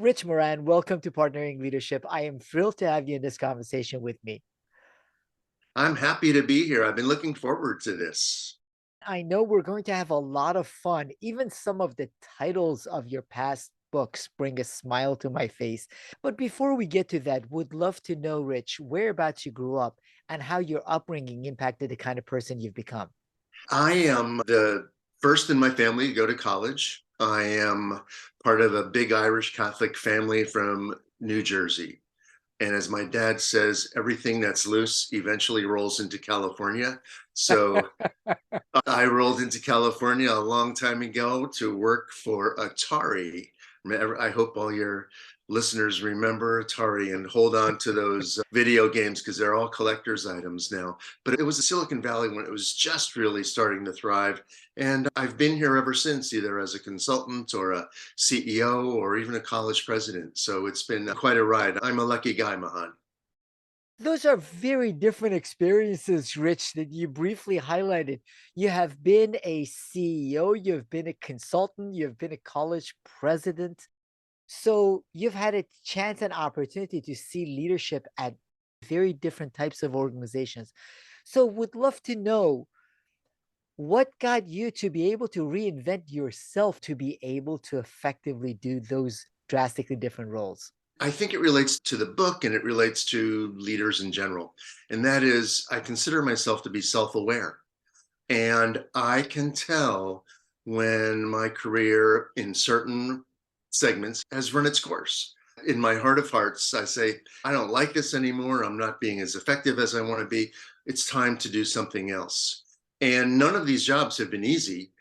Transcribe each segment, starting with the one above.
Rich Moran, welcome to Partnering Leadership. I am thrilled to have you in this conversation with me. I'm happy to be here. I've been looking forward to this. I know we're going to have a lot of fun. Even some of the titles of your past books bring a smile to my face. But before we get to that, would love to know, Rich, whereabouts you grew up and how your upbringing impacted the kind of person you've become. I am the first in my family to go to college. I am part of a big Irish Catholic family from New Jersey. And as my dad says, everything that's loose eventually rolls into California. So I rolled into California a long time ago to work for Atari. I hope all your listeners remember Atari and hold on to those video games because they're all collector's items now. But it was the Silicon Valley when it was just really starting to thrive. And I've been here ever since, either as a consultant or a CEO or even a college president. So it's been quite a ride. I'm a lucky guy, Mahan. Those are very different experiences, Rich, that you briefly highlighted. You have been a CEO, you've been a consultant, you've been a college president. So you've had a chance and opportunity to see leadership at very different types of organizations. So would love to know what got you to be able to reinvent yourself to be able to effectively do those drastically different roles. I think it relates to the book and it relates to leaders in general. And that is, I consider myself to be self aware. And I can tell when my career in certain segments has run its course. In my heart of hearts, I say, I don't like this anymore. I'm not being as effective as I want to be. It's time to do something else. And none of these jobs have been easy.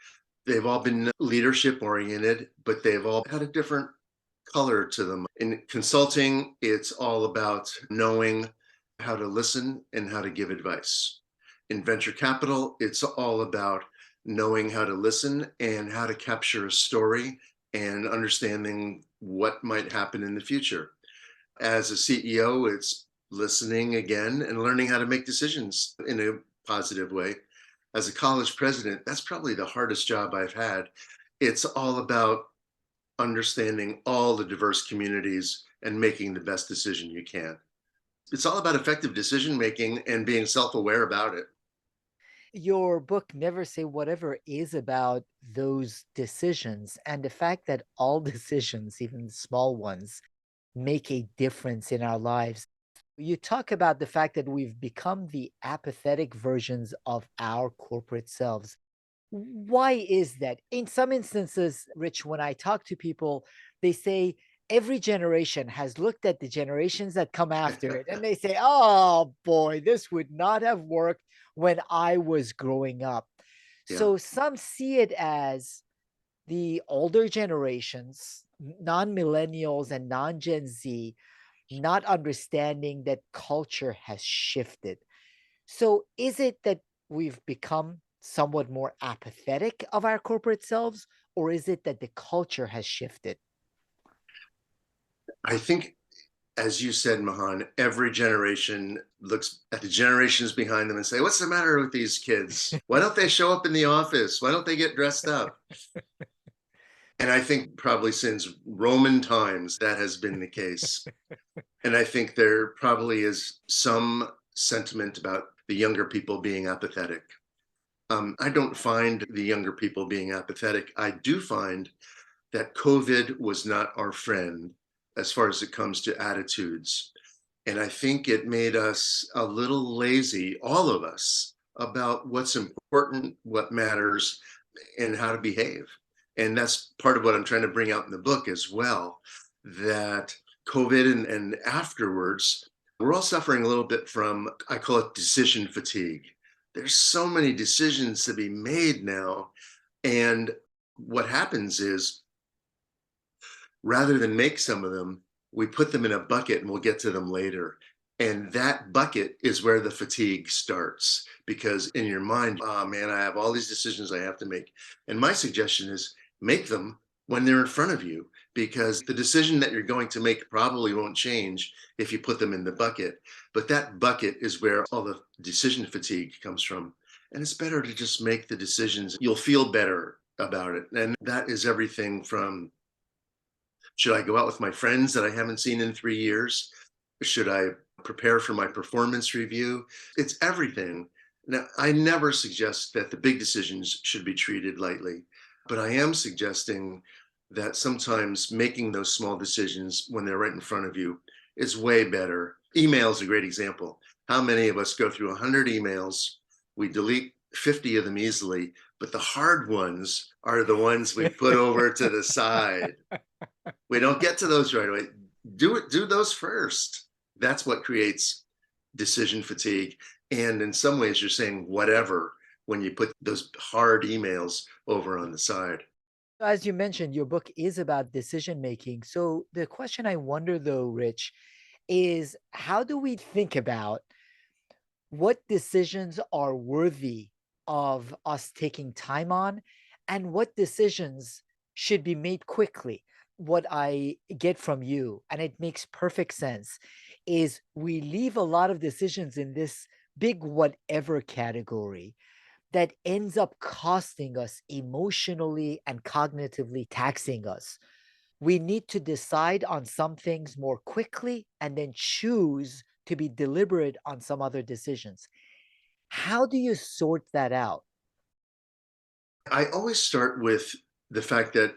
They've all been leadership oriented, but they've all had a different color to them. In consulting, it's all about knowing how to listen and how to give advice. In venture capital, it's all about knowing how to listen and how to capture a story and understanding what might happen in the future. As a CEO, it's listening again and learning how to make decisions in a positive way. As a college president, that's probably the hardest job I've had. It's all about understanding all the diverse communities and making the best decision you can. It's all about effective decision making and being self aware about it. Your book, Never Say Whatever, is about those decisions and the fact that all decisions, even the small ones, make a difference in our lives. You talk about the fact that we've become the apathetic versions of our corporate selves. Why is that? In some instances, Rich, when I talk to people, they say every generation has looked at the generations that come after it and they say, oh boy, this would not have worked when I was growing up. Yeah. So some see it as the older generations, non millennials and non Gen Z, not understanding that culture has shifted. So is it that we've become somewhat more apathetic of our corporate selves, or is it that the culture has shifted? I think, as you said, Mahan, every generation looks at the generations behind them and say, what's the matter with these kids? Why don't they show up in the office? Why don't they get dressed up? And I think probably since Roman times, that has been the case. And I think there probably is some sentiment about the younger people being apathetic. I don't find the younger people being apathetic. I do find that COVID was not our friend as far as it comes to attitudes. And I think it made us a little lazy, all of us, about what's important, what matters, and how to behave. And that's part of what I'm trying to bring out in the book as well, that COVID and afterwards, we're all suffering a little bit from, I call it decision fatigue. There's so many decisions to be made now. And what happens is rather than make some of them, we put them in a bucket and we'll get to them later. And that bucket is where the fatigue starts because in your mind, oh man, I have all these decisions I have to make. And my suggestion is make them when they're in front of you because the decision that you're going to make probably won't change if you put them in the bucket. But that bucket is where all the decision fatigue comes from. And it's better to just make the decisions. You'll feel better about it. And that is everything from Should I go out with my friends that I haven't seen in 3 years? Should I prepare for my performance review? It's everything. Now, I never suggest that the big decisions should be treated lightly, but I am suggesting that sometimes making those small decisions when they're right in front of you is way better. Email is a great example. How many of us go through 100 emails? We delete 50 of them easily, but the hard ones are the ones we put over to the side. We don't get to those right away. Do those first. That's what creates decision fatigue. And in some ways, you're saying whatever when you put those hard emails over on the side. As you mentioned, your book is about decision making. So the question I wonder though, Rich, is how do we think about what decisions are worthy of us taking time on and what decisions should be made quickly? What I get from you, and it makes perfect sense, is we leave a lot of decisions in this big whatever category that ends up costing us emotionally and cognitively taxing us. We need to decide on some things more quickly and then choose to be deliberate on some other decisions. How do you sort that out? I always start with the fact that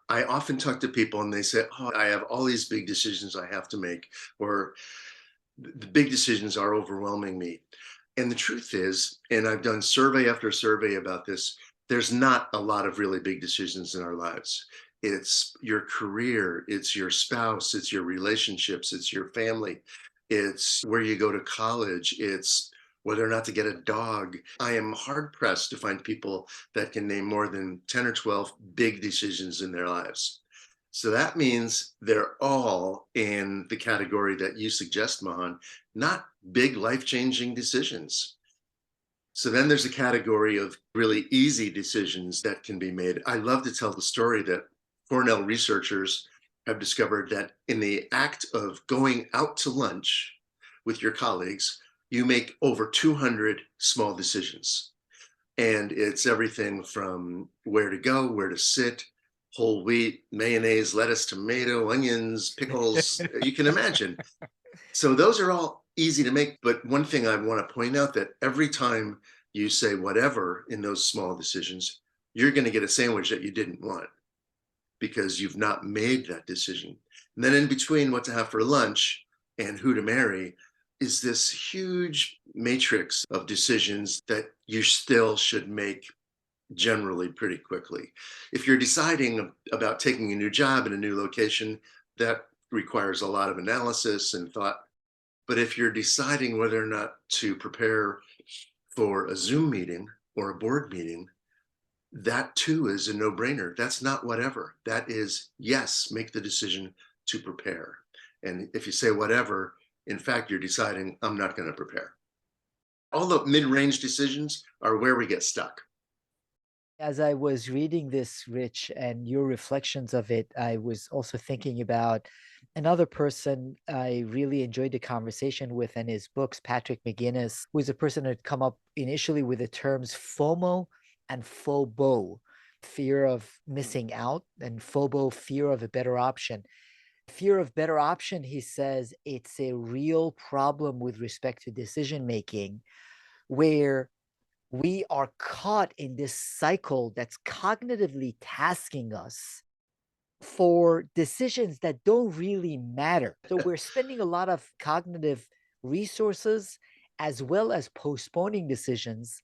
I often talk to people and they say, "Oh, I have all these big decisions I have to make," or the big decisions are overwhelming me. And the truth is, and I've done survey after survey about this, there's not a lot of really big decisions in our lives. It's your career, it's your spouse, it's your relationships, it's your family, it's where you go to college, it's whether or not to get a dog. I am hard pressed to find people that can name more than 10 or 12 big decisions in their lives. So that means they're all in the category that you suggest, Mahan, not big life changing decisions. So then there's a category of really easy decisions that can be made. I love to tell the story that Cornell researchers have discovered that in the act of going out to lunch with your colleagues, you make over 200 small decisions. And it's everything from where to go, where to sit, whole wheat, mayonnaise, lettuce, tomato, onions, pickles, you can imagine. So those are all easy to make. But one thing I want to point out that every time you say whatever in those small decisions, you're going to get a sandwich that you didn't want because you've not made that decision. And then in between what to have for lunch and who to marry is this huge matrix of decisions that you still should make generally pretty quickly. If you're deciding about taking a new job in a new location, that requires a lot of analysis and thought. But if you're deciding whether or not to prepare for a Zoom meeting or a board meeting, that too is a no brainer. That's not whatever. That is, yes, make the decision to prepare. And if you say whatever, in fact, you're deciding, I'm not going to prepare. All the mid range decisions are where we get stuck. As I was reading this, Rich, and your reflections of it, I was also thinking about another person I really enjoyed the conversation with and his books, Patrick McGinnis, who is a person who had come up initially with the terms FOMO and FOBO, fear of missing out, and FOBO, fear of a better option. Fear of better option, he says, it's a real problem with respect to decision making, where we are caught in this cycle that's cognitively tasking us for decisions that don't really matter. So we're spending a lot of cognitive resources as well as postponing decisions,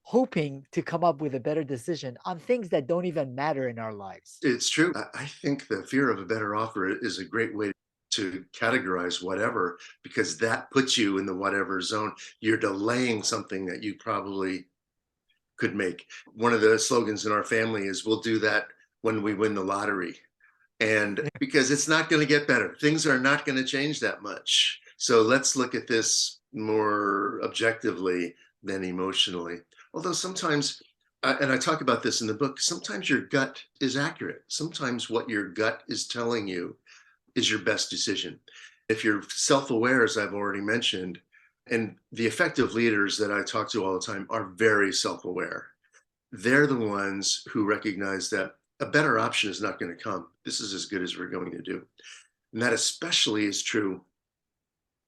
hoping to come up with a better decision on things that don't even matter in our lives. It's true. I think the fear of a better offer is a great way to categorize whatever, because that puts you in the whatever zone. You're delaying something that you probably could make. One of the slogans in our family is we'll do that when we win the lottery. And because it's not going to get better, things are not going to change that much. So let's look at this more objectively than emotionally. Although sometimes, and I talk about this in the book, sometimes your gut is accurate. Sometimes what your gut is telling you is your best decision. If you're self aware, as I've already mentioned, and the effective leaders that I talk to all the time are very self aware, they're the ones who recognize that a better option is not going to come. This is as good as we're going to do. And that especially is true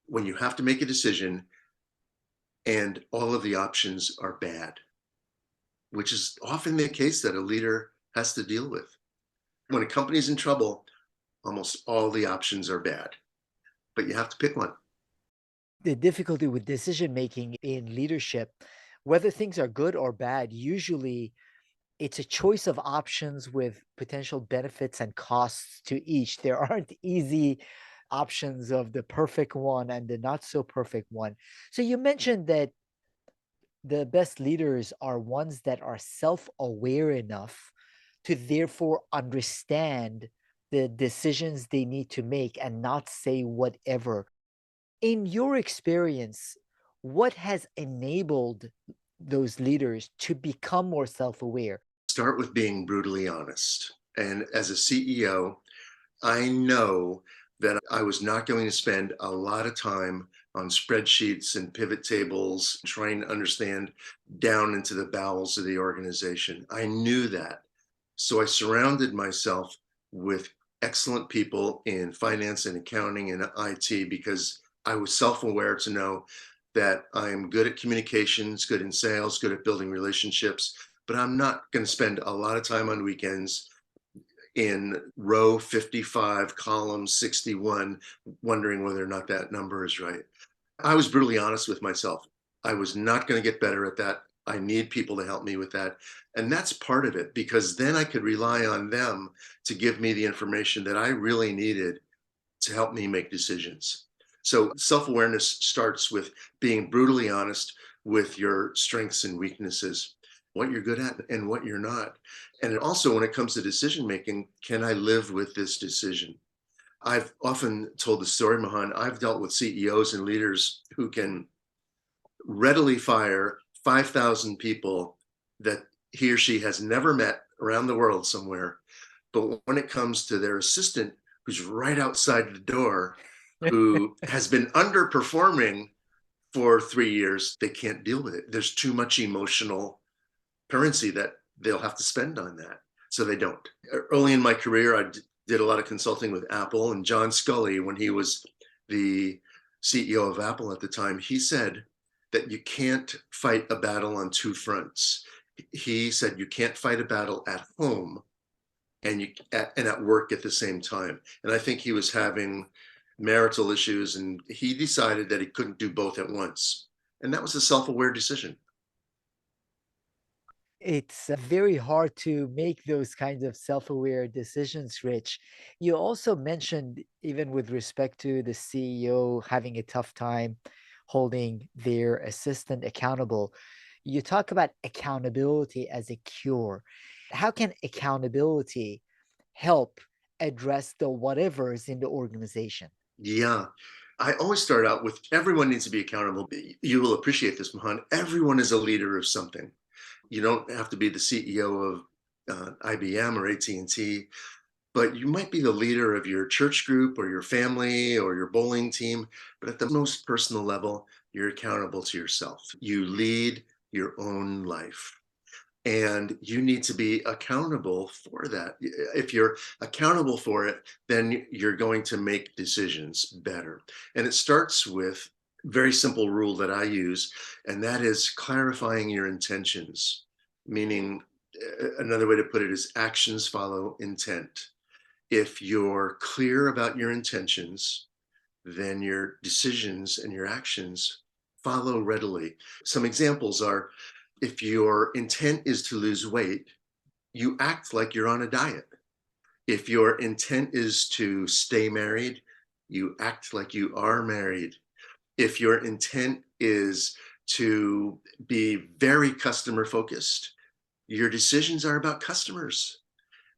when you have to make a decision and all of the options are bad, which is often the case that a leader has to deal with. When a company's in trouble, almost all the options are bad, but you have to pick one. The difficulty with decision making in leadership, whether things are good or bad, usually it's a choice of options with potential benefits and costs to each. There aren't easy options of the perfect one and the not so perfect one. So you mentioned that the best leaders are ones that are self-aware enough to therefore understand the decisions they need to make and not say whatever. In your experience, what has enabled those leaders to become more self-aware? Start with being brutally honest. And as a CEO, I know that I was not going to spend a lot of time on spreadsheets and pivot tables trying to understand down into the bowels of the organization. I knew that. So I surrounded myself with excellent people in finance and accounting and IT because I was self aware to know that I'm good at communications, good in sales, good at building relationships, but I'm not going to spend a lot of time on weekends in row 55, column 61, wondering whether or not that number is right. I was brutally honest with myself. I was not going to get better at that. I need people to help me with that. And that's part of it because then I could rely on them to give me the information that I really needed to help me make decisions. So self awareness starts with being brutally honest with your strengths and weaknesses, what you're good at and what you're not. And also, when it comes to decision making, can I live with this decision? I've often told the story, Mahan. I've dealt with CEOs and leaders who can readily fire 5,000 people that he or she has never met around the world somewhere. But when it comes to their assistant, who's right outside the door, who has been underperforming for 3 years, they can't deal with it. There's too much emotional currency that they'll have to spend on that. So they don't. Early in my career, did a lot of consulting with Apple, and John Sculley, when he was the CEO of Apple at the time, he said that you can't fight a battle on two fronts. He said you can't fight a battle at home and at work at the same time. And I think he was having marital issues, and he decided that he couldn't do both at once. And that was a self-aware decision. It's very hard to make those kinds of self-aware decisions, Rich. You also mentioned, even with respect to the CEO having a tough time holding their assistant accountable, you talk about accountability as a cure. How can accountability help address the whatevers in the organization? Yeah. I always start out with everyone needs to be accountable. You will appreciate this, Mohan. Everyone is a leader of something. You don't have to be the CEO of IBM or AT&T, but you might be the leader of your church group or your family or your bowling team. But at the most personal level, you're accountable to yourself. You lead your own life. And you need to be accountable for that. If you're accountable for it, then you're going to make decisions better. And it starts with a very simple rule that I use, and that is clarifying your intentions. Meaning, another way to put it is actions follow intent. If you're clear about your intentions, then your decisions and your actions follow readily. Some examples are, if your intent is to lose weight, you act like you're on a diet. If your intent is to stay married, you act like you are married. If your intent is to be very customer focused, your decisions are about customers.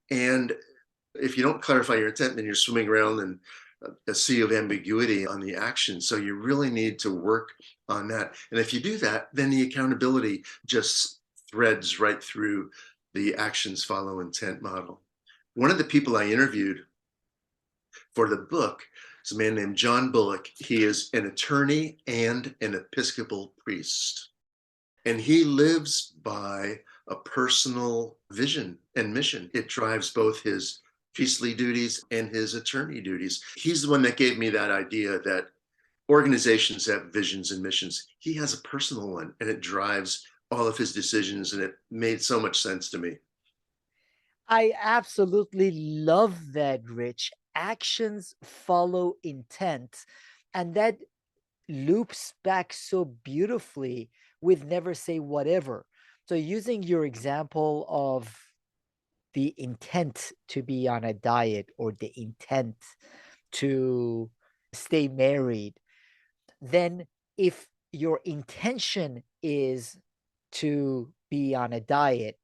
And if you don't clarify your intent, then you're swimming around in a sea of ambiguity on the action. So you really need to work on that. And if you do that, then the accountability just threads right through the actions follow intent model. One of the people I interviewed for the book is a man named John Bullock. He is an attorney and an Episcopal priest. And he lives by a personal vision and mission. It drives both his priestly duties and his attorney duties. He's the one that gave me that idea that organizations have visions and missions. He has a personal one, and it drives all of his decisions, and it made so much sense to me. I absolutely love that, Rich. Actions follow intent. And that loops back so beautifully with never say whatever. So, using your example of the intent to be on a diet or the intent to stay married, then if your intention is to be on a diet,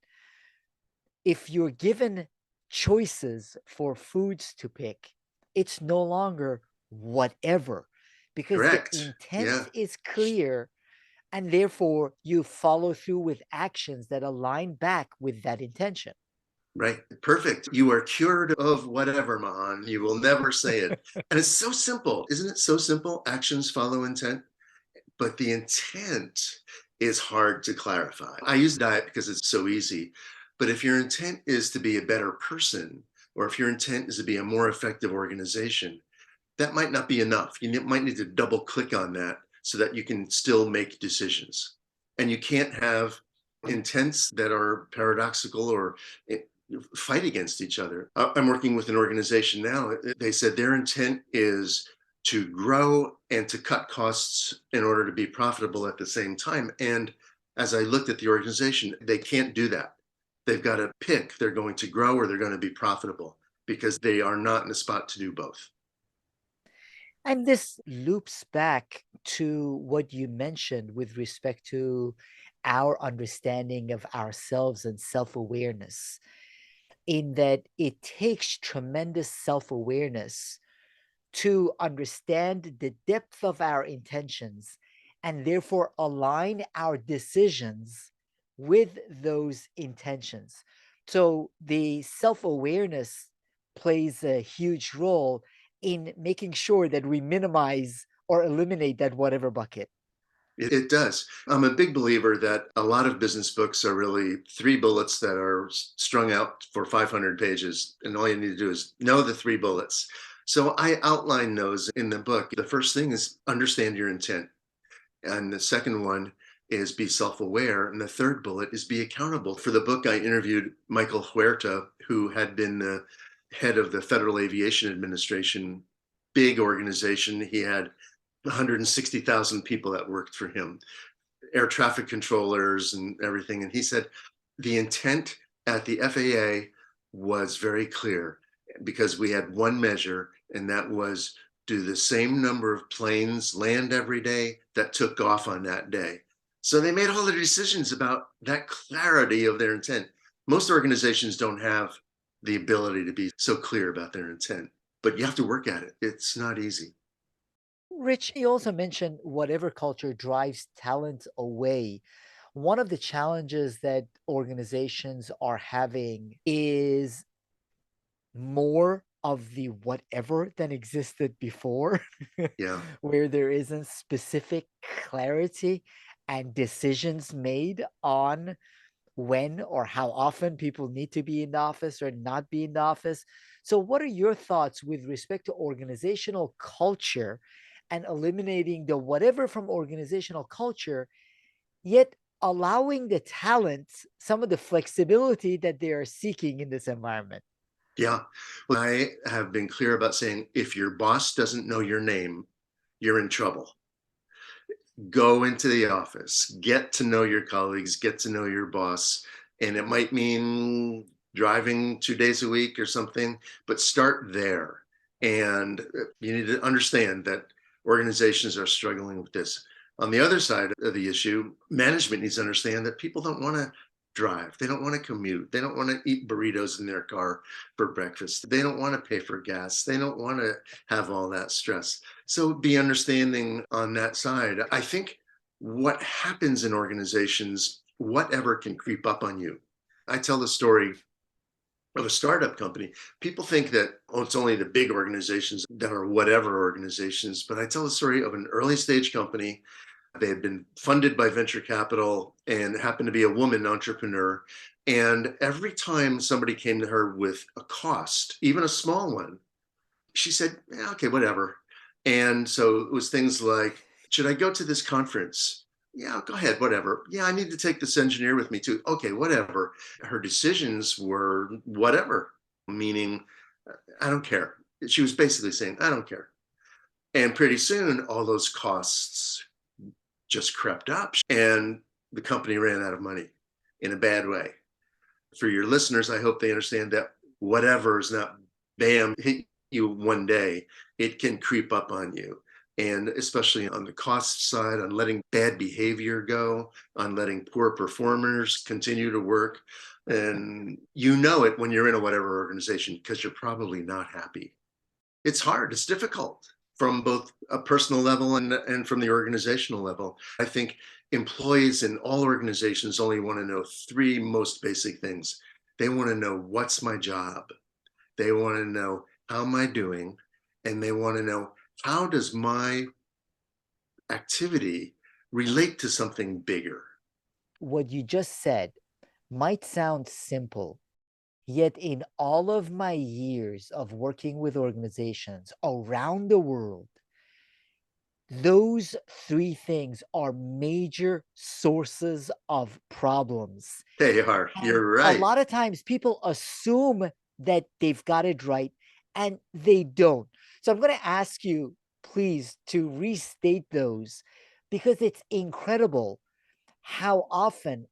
if you're given choices for foods to pick, it's no longer whatever because the Correct. intent Yeah. is clear and therefore you follow through with actions that align back with that intention. Right. Perfect. You are cured of whatever, Mahan. You will never say it. And it's so simple. Isn't it so simple? Actions follow intent. But the intent is hard to clarify. I use diet because it's so easy. But if your intent is to be a better person, or if your intent is to be a more effective organization, that might not be enough. You might need to double click on that so that you can still make decisions. And you can't have intents that are paradoxical or fight against each other. I'm working with an organization now. They said their intent is to grow and to cut costs in order to be profitable at the same time. And as I looked at the organization, they can't do that. They've got to pick, they're going to grow or they're going to be profitable because they are not in a spot to do both. And this loops back to what you mentioned with respect to our understanding of ourselves and self awareness, in that it takes tremendous self awareness to understand the depth of our intentions and therefore align our decisions with those intentions. So the self awareness plays a huge role in making sure that we minimize or eliminate that whatever bucket. It does. I'm a big believer that a lot of business books are really three bullets that are strung out for 500 pages. And all you need to do is know the three bullets. So I outline those in the book. The first thing is understand your intent. And the second one is be self aware. And the third bullet is be accountable. For the book, I interviewed Michael Huerta, who had been the head of the Federal Aviation Administration, big organization. He had 160,000 people that worked for him, air traffic controllers and everything. And he said the intent at the FAA was very clear because we had one measure, and that was do the same number of planes land every day that took off on that day. So they made all their decisions about that clarity of their intent. Most organizations don't have the ability to be so clear about their intent, but you have to work at it. It's not easy. Rich, you also mentioned whatever culture drives talent away. One of the challenges that organizations are having is more of the whatever than existed before, Yeah. where there isn't specific clarity and decisions made on when or how often people need to be in the office or not be in the office. So, what are your thoughts with respect to organizational culture and eliminating the whatever from organizational culture, yet allowing the talent some of the flexibility that they are seeking in this environment? Yeah. Well, I have been clear about saying if your boss doesn't know your name, you're in trouble. Go into the office, get to know your colleagues, get to know your boss. And it might mean driving 2 days a week or something, but start there. And you need to understand that organizations are struggling with this. On the other side of the issue, management needs to understand that people don't want to drive. They don't want to commute. They don't want to eat burritos in their car for breakfast. They don't want to pay for gas. They don't want to have all that stress. So be understanding on that side. I think what happens in organizations, whatever can creep up on you. I tell the story of a startup company. People think that, oh, it's only the big organizations that are whatever organizations. But I tell the story of an early stage company. They had been funded by venture capital and happened to be a woman entrepreneur. And every time somebody came to her with a cost, even a small one, she said, yeah, okay, whatever. And so it was things like, should I go to this conference? Yeah, go ahead, whatever. Yeah, I need to take this engineer with me too. Okay, whatever. Her decisions were whatever, meaning, I don't care. She was basically saying, I don't care. And pretty soon, all those costs just crept up and the company ran out of money in a bad way. For your listeners, I hope they understand that whatever is not bam, hit you one day, it can creep up on you. And especially on the cost side, on letting bad behavior go, on letting poor performers continue to work. And you know it when you're in a whatever organization because you're probably not happy. It's hard, it's difficult from both a personal level and from the organizational level. I think employees in all organizations only want to know three most basic things. They want to know what's my job, they want to know how am I doing, and they want to know how does my activity relate to something bigger. What you just said might sound simple, yet in all of my years of working with organizations around the world, those three things are major sources of problems. They are, And you're a right. lot of times people assume that they've got it right and they don't. So I'm going to ask you, please, to restate those because it's incredible how often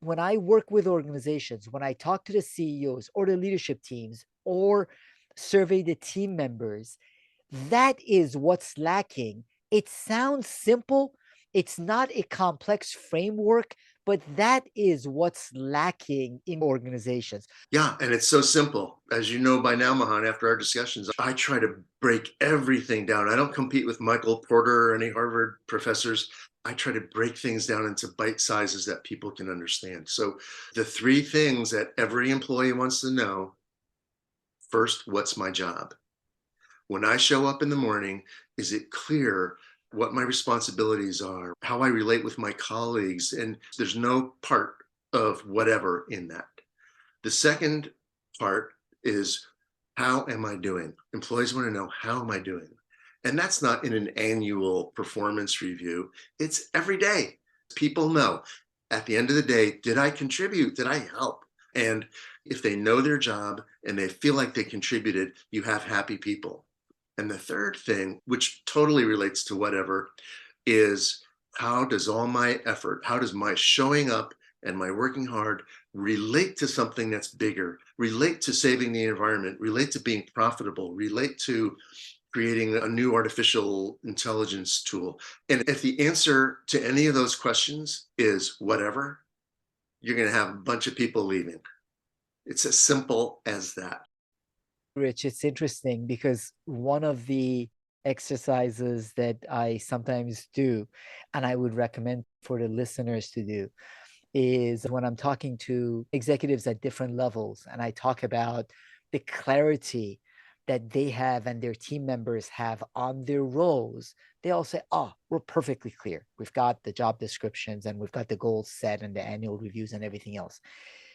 when I work with organizations, when I talk to the CEOs or the leadership teams or survey the team members, that is what's lacking. It sounds simple. It's not a complex framework, but that is what's lacking in organizations. Yeah, and it's so simple. As you know by now, Mahan, after our discussions, I try to break everything down. I don't compete with Michael Porter or any Harvard professors. I try to break things down into bite sizes that people can understand. So, the three things that every employee wants to know: first, what's my job? When I show up in the morning, is it clear what my responsibilities are, how I relate with my colleagues? And there's no part of whatever in that. The second part is, how am I doing? Employees want to know, how am I doing? And that's not in an annual performance review, it's every day. People know at the end of the day, did I contribute? Did I help? And if they know their job and they feel like they contributed, you have happy people. And the third thing, which totally relates to whatever, is how does all my effort, how does my showing up and my working hard relate to something that's bigger, relate to saving the environment, relate to being profitable, relate to creating a new artificial intelligence tool. And if the answer to any of those questions is whatever, you're going to have a bunch of people leaving. It's as simple as that. Rich, it's interesting because one of the exercises that I sometimes do, and I would recommend for the listeners to do, is when I'm talking to executives at different levels and I talk about the clarity that they have and their team members have on their roles, they all say, oh, we're perfectly clear. We've got the job descriptions and we've got the goals set and the annual reviews and everything else.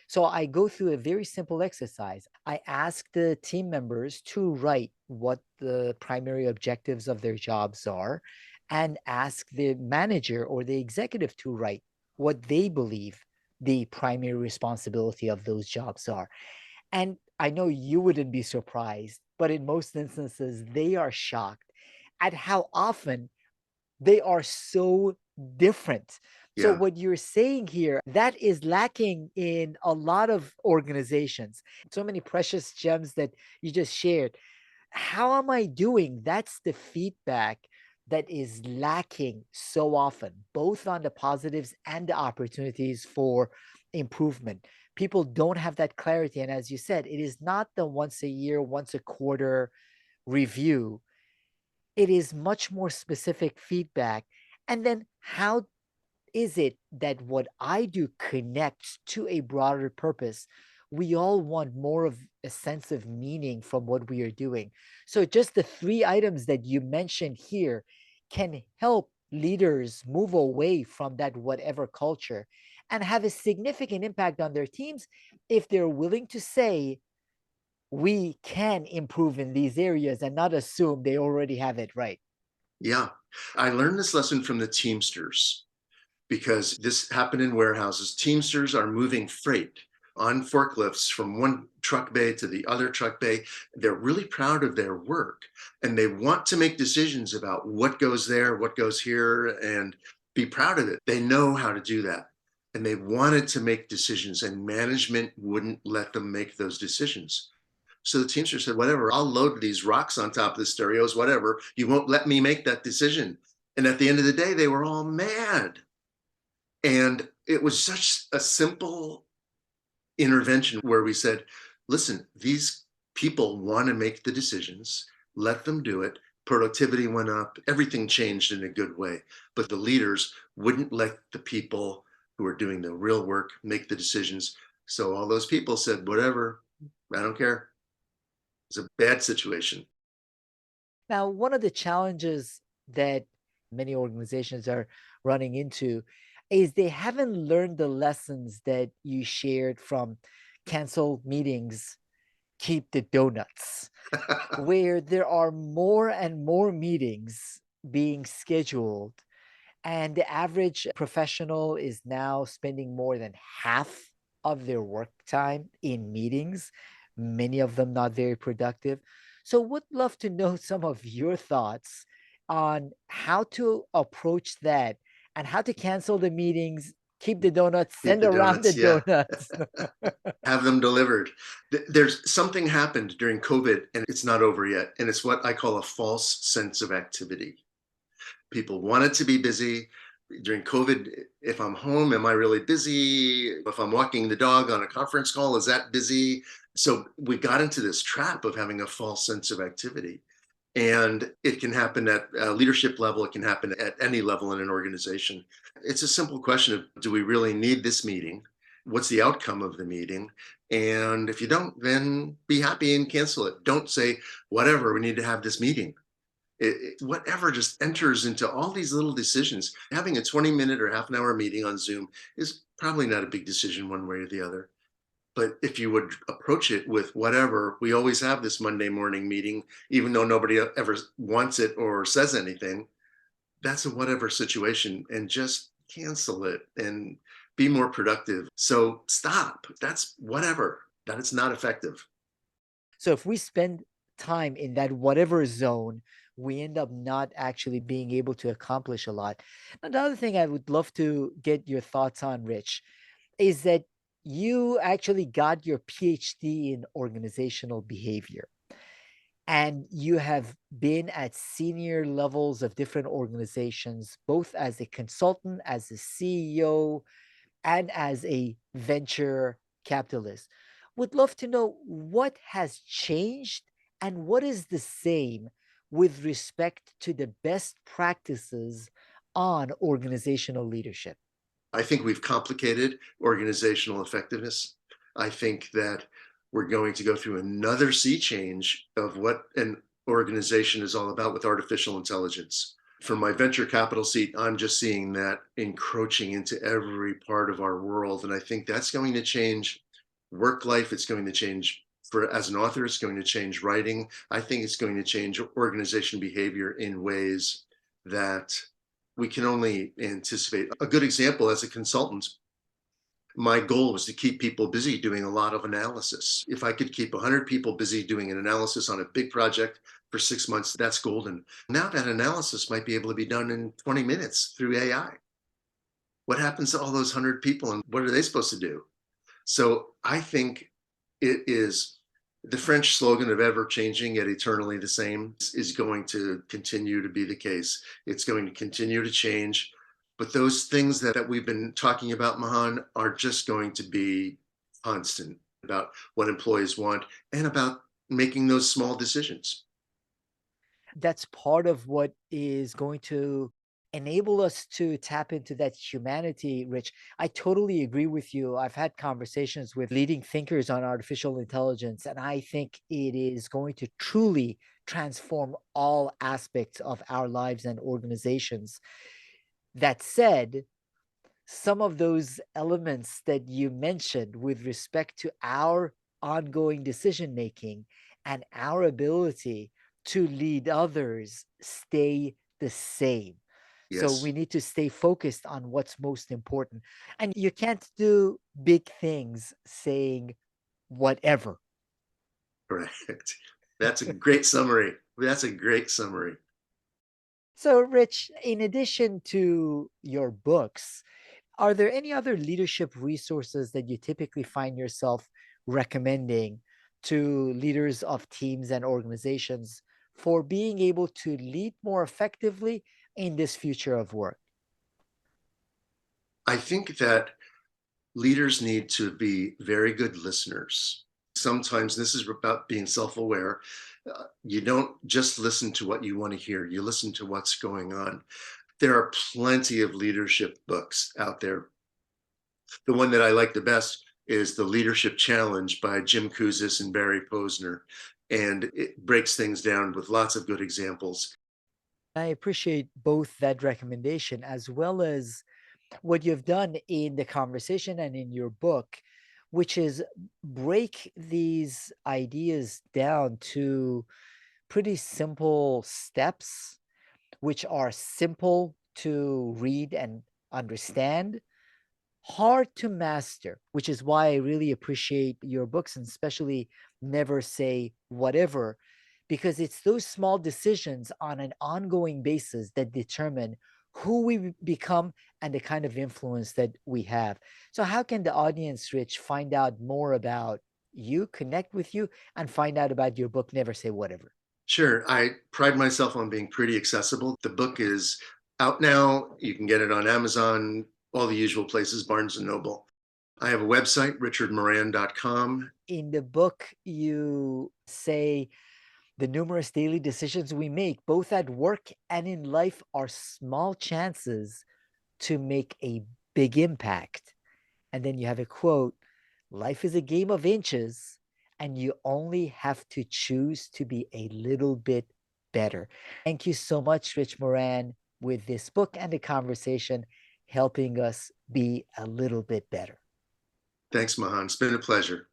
So I go through a very simple exercise. I ask the team members to write what the primary objectives of their jobs are and ask the manager or the executive to write what they believe the primary responsibility of those jobs are. And I know you wouldn't be surprised, but in most instances, they are shocked at how often they are so different. So Yeah. what you're saying here, that is lacking in a lot of organizations. So many precious gems that you just shared. How am I doing? That's the feedback that is lacking so often, both on the positives and the opportunities for improvement. People don't have that clarity. And as you said, it is not the once a year, once a quarter review. It is much more specific feedback. And then how is it that what I do connects to a broader purpose? We all want more of a sense of meaning from what we are doing. So just the three items that you mentioned here can help leaders move away from that whatever culture and have a significant impact on their teams if they're willing to say, we can improve in these areas and not assume they already have it right. Yeah. I learned this lesson from the Teamsters because this happened in warehouses. Teamsters are moving freight on forklifts from one truck bay to the other truck bay. They're really proud of their work and they want to make decisions about what goes there, what goes here, and be proud of it. They know how to do that. And they wanted to make decisions, and management wouldn't let them make those decisions. So the Teamster said, whatever, I'll load these rocks on top of the stereos, whatever. You won't let me make that decision. And at the end of the day, they were all mad. And it was such a simple intervention where we said, listen, these people want to make the decisions, let them do it. Productivity went up, everything changed in a good way. But the leaders wouldn't let the people who are doing the real work make the decisions. So all those people said, whatever, I don't care. It's a bad situation. Now, one of the challenges that many organizations are running into is they haven't learned the lessons that you shared from cancel meetings, keep the donuts, where there are more and more meetings being scheduled. And the average professional is now spending more than half of their work time in meetings, many of them not very productive. So, would love to know some of your thoughts on how to approach that and how to cancel the meetings, keep the donuts, Keep send the around the donuts, yeah. donuts. Have them delivered. There's something happened during COVID and it's not over yet. And it's what I call a false sense of activity. People wanted to be busy. During COVID, if I'm home, am I really busy? If I'm walking the dog on a conference call, is that busy? So we got into this trap of having a false sense of activity. And it can happen at a leadership level, it can happen at any level in an organization. It's a simple question of, do we really need this meeting? What's the outcome of the meeting? And if you don't, then be happy and cancel it. Don't say, whatever, we need to have this meeting. Whatever just enters into all these little decisions. Having a 20-minute or half an hour meeting on Zoom is probably not a big decision one way or the other. But if you would approach it with whatever, we always have this Monday morning meeting, even though nobody ever wants it or says anything, that's a whatever situation, and just cancel it and be more productive. So stop. That's whatever. That it's not effective. So if we spend time in that whatever zone, we end up not actually being able to accomplish a lot. Another thing I would love to get your thoughts on, Rich, is that you actually got your PhD in organizational behavior. And you have been at senior levels of different organizations, both as a consultant, as a CEO, and as a venture capitalist. Would love to know what has changed and what is the same with respect to the best practices on organizational leadership. I think we've complicated organizational effectiveness. I think that we're going to go through another sea change of what an organization is all about with artificial intelligence. From my venture capital seat, I'm just seeing that encroaching into every part of our world. And I think that's going to change work life. It's going to change as an author, it's going to change writing. I think it's going to change organization behavior in ways that we can only anticipate. A good example, as a consultant, my goal was to keep people busy doing a lot of analysis. If I could keep 100 people busy doing an analysis on a big project for 6 months, that's golden. Now that analysis might be able to be done in 20 minutes through AI. What happens to all those 100 people and what are they supposed to do? So I think it is the French slogan of ever changing yet eternally the same is going to continue to be the case. It's going to continue to change. But those things that we've been talking about, Mahan, are just going to be constant about what employees want and about making those small decisions. That's part of what is going to enable us to tap into that humanity, Rich. I totally agree with you. I've had conversations with leading thinkers on artificial intelligence, and I think it is going to truly transform all aspects of our lives and organizations. That said, some of those elements that you mentioned with respect to our ongoing decision making and our ability to lead others stay the same. So we Yes, need to stay focused on what's most important. And you can't do big things saying whatever. correct. That's a great summary. That's a great summary. So, Rich, in addition to your books, are there any other leadership resources that you typically find yourself recommending to leaders of teams and organizations for being able to lead more effectively in this future of work? I think that leaders need to be very good listeners. Sometimes this is about being self aware. You don't just listen to what you want to hear, you listen to what's going on. There are plenty of leadership books out there. The one that I like the best is The Leadership Challenge by Jim Kouzes and Barry Posner. And it breaks things down with lots of good examples. I appreciate both that recommendation as well as what you've done in the conversation and in your book, which is break these ideas down to pretty simple steps, which are simple to read and understand, hard to master, which is why I really appreciate your books and especially Never Say Whatever, because it's those small decisions on an ongoing basis that determine who we become and the kind of influence that we have. So, how can the audience, Rich, find out more about you, connect with you, and find out about your book, Never Say Whatever? Sure, I pride myself on being pretty accessible. The book is out now. You can get it on Amazon, all the usual places, Barnes and Noble. I have a website, richardmoran.com. In the book, you say the numerous daily decisions we make, both at work and in life, are small chances to make a big impact. And then you have a quote: life is a game of inches, and you only have to choose to be a little bit better. Thank you so much, Rich Moran, with this book and the conversation helping us be a little bit better. Thanks, Mahan. It's been a pleasure.